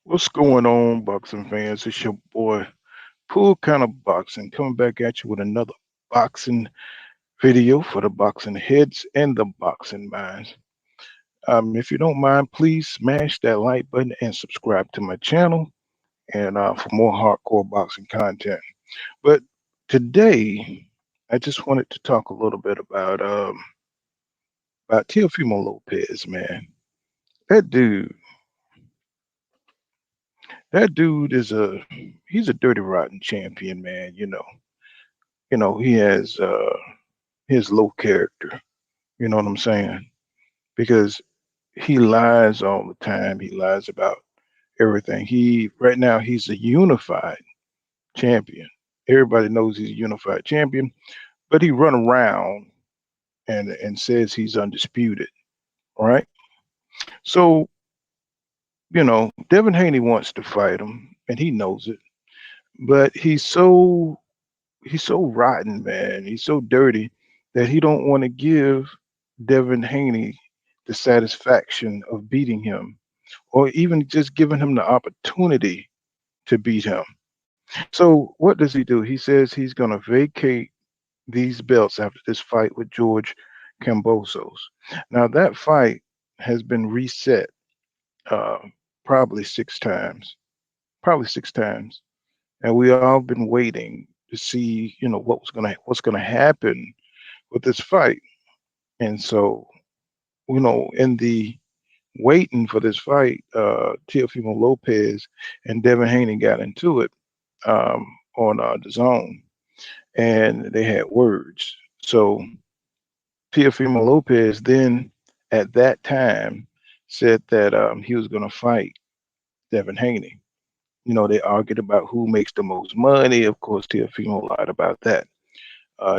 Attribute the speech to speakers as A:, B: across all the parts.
A: What's going on, boxing fans? It's your boy, Pool Kind of Boxing, coming back at you with another boxing video for the boxing heads and the boxing minds. If you don't mind, please smash that like button and subscribe to my channel and for more hardcore boxing content. But today, I just wanted to talk a little bit about Teofimo Lopez, man. That dude, that dude he's a dirty rotten champion, man. He has his low character. You know what I'm saying? Because he lies all the time. He lies about everything. He right now he's a unified champion. Everybody knows he's a unified champion, but he run around and says he's undisputed. Right? So Devin Haney wants to fight him, and he knows it. But he's so rotten, man. He's so dirty that he don't want to give Devin Haney the satisfaction of beating him, or even just giving him the opportunity to beat him. So what does he do? He says he's going to vacate these belts after this fight with George Kambosos. Now that fight has been reset uh, probably probably six times, and we all been waiting to see, what's gonna happen with this fight. And so, in the waiting for this fight, Teofimo Lopez and Devin Haney got into it on the zone, and they had words. So Teofimo Lopez then, at that time, said that he was going to fight Devin Haney. They argued about who makes the most money. Of course, Teofimo lied about that.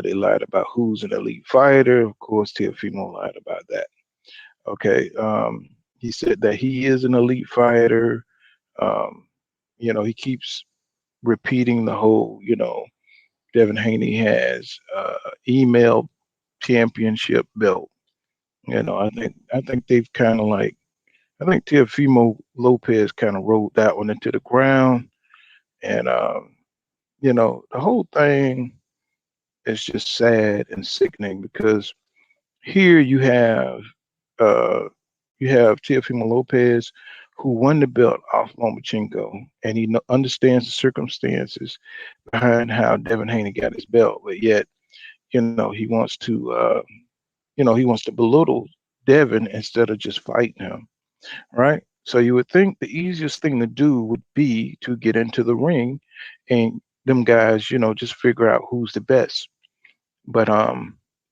A: They lied about who's an elite fighter. Of course, Teofimo lied about that. Okay. He said that he is an elite fighter. Um, he keeps repeating the whole, Devin Haney has email championship belt. I think they've kind of like I think Teofimo Lopez kind of rolled that one into the ground, and the whole thing is just sad and sickening because here uh, you have Teofimo Lopez, who won the belt off Lomachenko, and he understands the circumstances behind how Devin Haney got his belt, but yet he wants to he wants to belittle Devin instead of just fighting him, right? So you would think the easiest thing to do would be to get into the ring and them guys, just figure out who's the best. But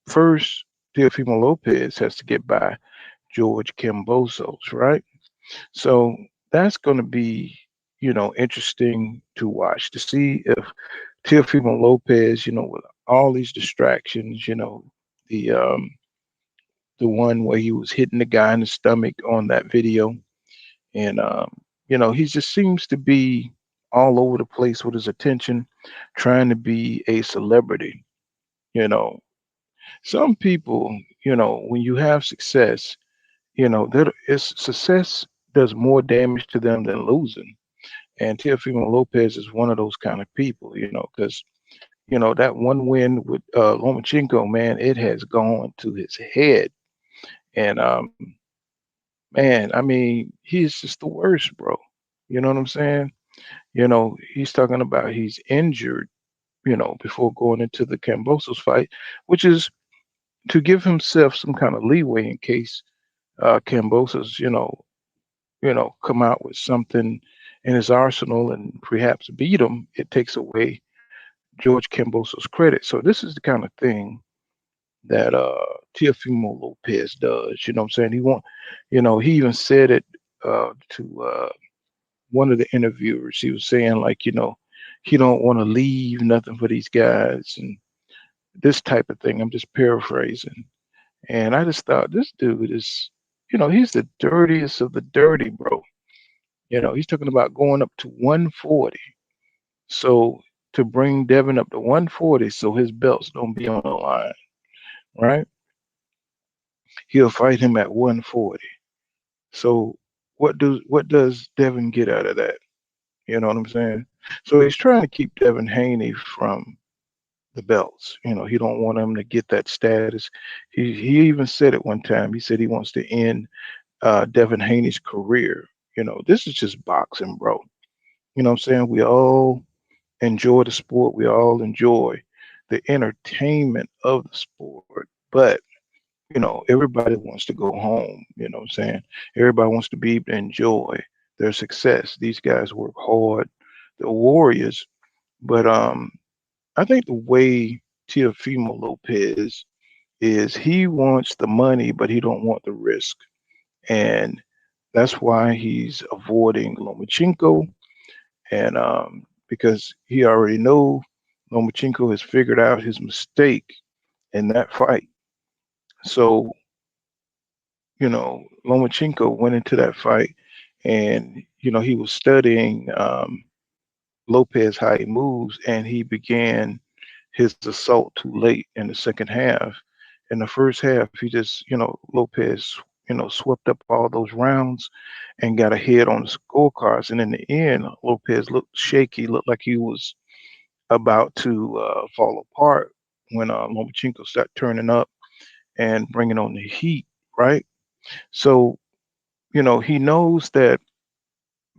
A: first, Teofimo Lopez has to get by George Kambosos, right? So that's going to be, interesting to watch to see if Teofimo Lopez, with all these distractions, the um, the one where he was hitting the guy in the stomach on that video, and he just seems to be all over the place with his attention, trying to be a celebrity. You know, some people, when you have success, that is success does more damage to them than losing. And Teofimo Lopez is one of those kind of people, because that one win with Lomachenko, man, it has gone to his head. And man, I mean, he's just the worst, bro. You know what I'm saying? He's talking about he's injured, before going into the Cambosos fight, which is to give himself some kind of leeway in case Cambosos, come out with something in his arsenal and perhaps beat him. It takes away George Cambosos' credit. So this is the kind of thing that Teofimo Lopez does. You know what I'm saying? He even said it to one of the interviewers. He was saying like, he don't want to leave nothing for these guys and this type of thing. I'm just paraphrasing. And I just thought this dude is, he's the dirtiest of the dirty, bro. He's talking about going up to 140. So to bring Devin up to 140 so his belts don't be on the line, right? He'll fight him at 140. So what does Devin get out of that? You know what I'm saying? So he's trying to keep Devin Haney from the belts. He don't want him to get that status. He even said it one time. He said he wants to end Devin Haney's career. This is just boxing, bro. You know what I'm saying? We all enjoy the sport. We all enjoy the entertainment of the sport. But everybody wants to go home. You know what I'm saying? Everybody wants to be able to enjoy their success. These guys work hard. The Warriors. But I think the way Teofimo Lopez is, he wants the money, but he don't want the risk. And that's why he's avoiding Lomachenko. And because he already know Lomachenko has figured out his mistake in that fight. So, Lomachenko went into that fight and, he was studying Lopez how he moves, and he began his assault too late in the second half. In the first half, he just, Lopez, swept up all those rounds and got ahead on the scorecards. And in the end, Lopez looked shaky, looked like he was about to fall apart when Lomachenko started turning up and bringing on the heat, right? So, he knows that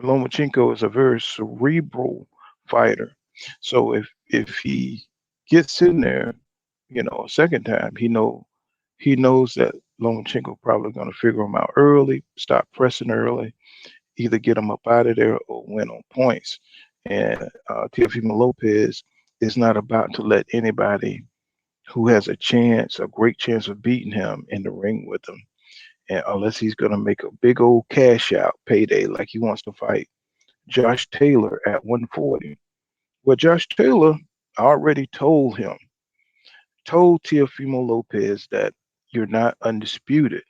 A: Lomachenko is a very cerebral fighter. So if he gets in there, a second time, he knows that Lomachenko probably going to figure him out early, stop pressing early, either get him up out of there or win on points. And Teofimo Lopez is not about to let anybody who has a great chance of beating him in the ring with him. And unless he's going to make a big old cash out payday like he wants to fight Josh Taylor at 140. Well, Josh Taylor already told Teofimo Lopez that you're not undisputed.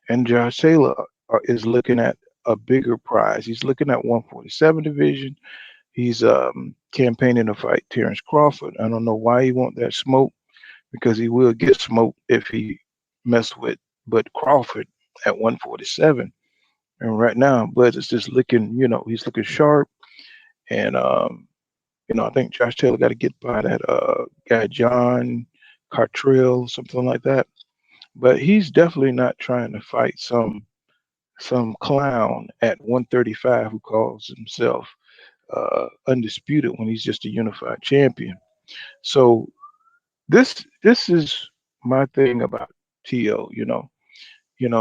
A: And Josh Taylor is looking at a bigger prize. He's looking at 147 division. He's campaigning to fight Terrence Crawford. I don't know why he want that smoke, because he will get smoked if he mess with Bud Crawford at 147. And right now, Bud is just looking, he's looking sharp. And I think Josh Taylor got to get by that guy John Cartrill, something like that. But he's definitely not trying to fight some clown at 135 who calls himself undisputed when he's just a unified champion. So this is my thing about T.O.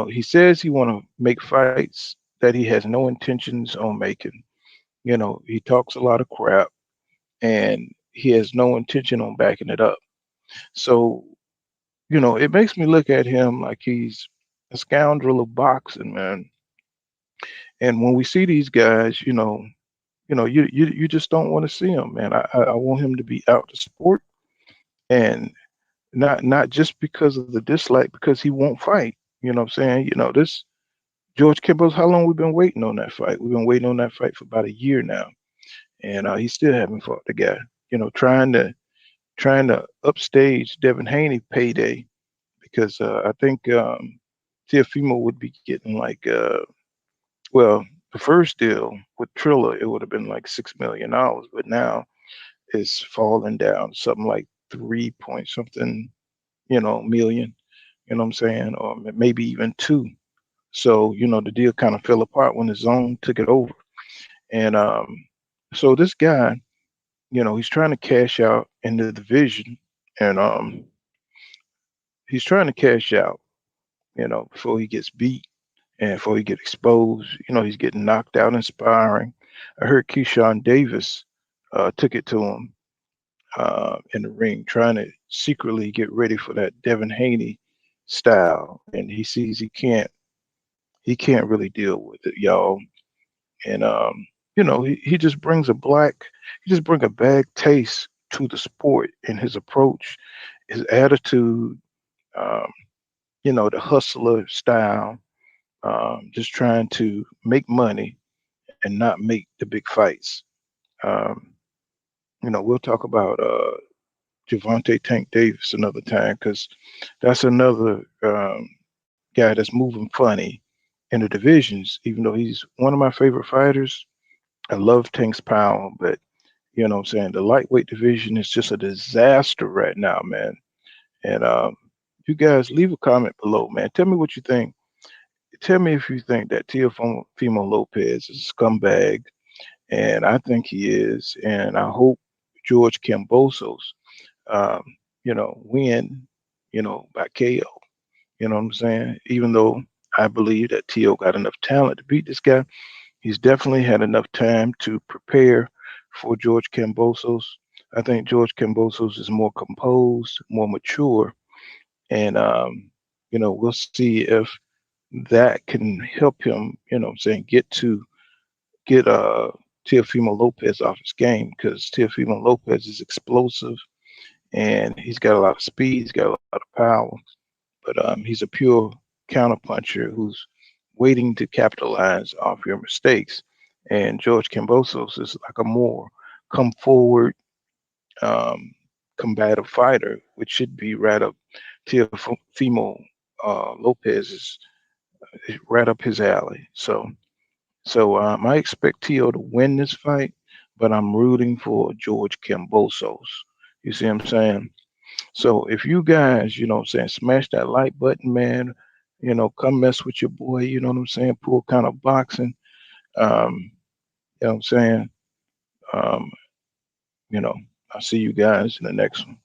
A: He says he want to make fights that he has no intentions on making. He talks a lot of crap, and he has no intention on backing it up. So, it makes me look at him like he's a scoundrel of boxing, man. And when we see these guys, you just don't want to see him, man. I want him to be out the sport, and not just because of the dislike, because he won't fight. You know what I'm saying? This George Kimball's, how long we've been waiting on that fight? We've been waiting on that fight for about a year now, and he still haven't fought the guy. Trying to upstage Devin Haney payday, because I think Teofimo would be getting like well, the first deal with Triller, it would have been like $6 million, but now it's falling down something like 3 point something, million. You know what I'm saying? Or maybe even two. So the deal kind of fell apart when the zone took it over. And so this guy, he's trying to cash out in the division, and he's trying to cash out, before he gets beat and before he get exposed. He's getting knocked out in sparring. I heard Keyshawn Davis took it to him in the ring, trying to secretly get ready for that Devin Haney style, and he sees he can't really deal with it, y'all. And he just brings he just brings a bad taste to the sport in his approach, his attitude, um, the hustler style, just trying to make money and not make the big fights. Um, we'll talk about Javante Tank Davis another time, because that's another guy that's moving funny. in the divisions, even though he's one of my favorite fighters. I love Tank's power, but you know what I'm saying, the lightweight division is just a disaster right now, man. And you guys leave a comment below, man. Tell me what you think. Tell me if you think that Teofimo Lopez is a scumbag, and I think he is. And I hope George Kambosos, um, win, by KO. You know what I'm saying? Even though I believe that Tio got enough talent to beat this guy, he's definitely had enough time to prepare for George Kambosos. I think George Kambosos is more composed, more mature, and we'll see if that can help him. You know, what I'm saying get Teofimo Lopez off his game because Teofimo Lopez is explosive and he's got a lot of speed, he's got a lot of power, but he's a pure counterpuncher who's waiting to capitalize off your mistakes. And George Kambosos is like a more come forward, um, combative fighter, which should be right up Teofimo Lopez's right up his alley. So I expect Tio to win this fight, but I'm rooting for George Kambosos. You see what I'm saying? So if you guys, you know what I'm saying, smash that like button, man, come mess with your boy, you know what I'm saying, pull kind of boxing. Um, you know what I'm saying? Um, you know, I'll see you guys in the next one.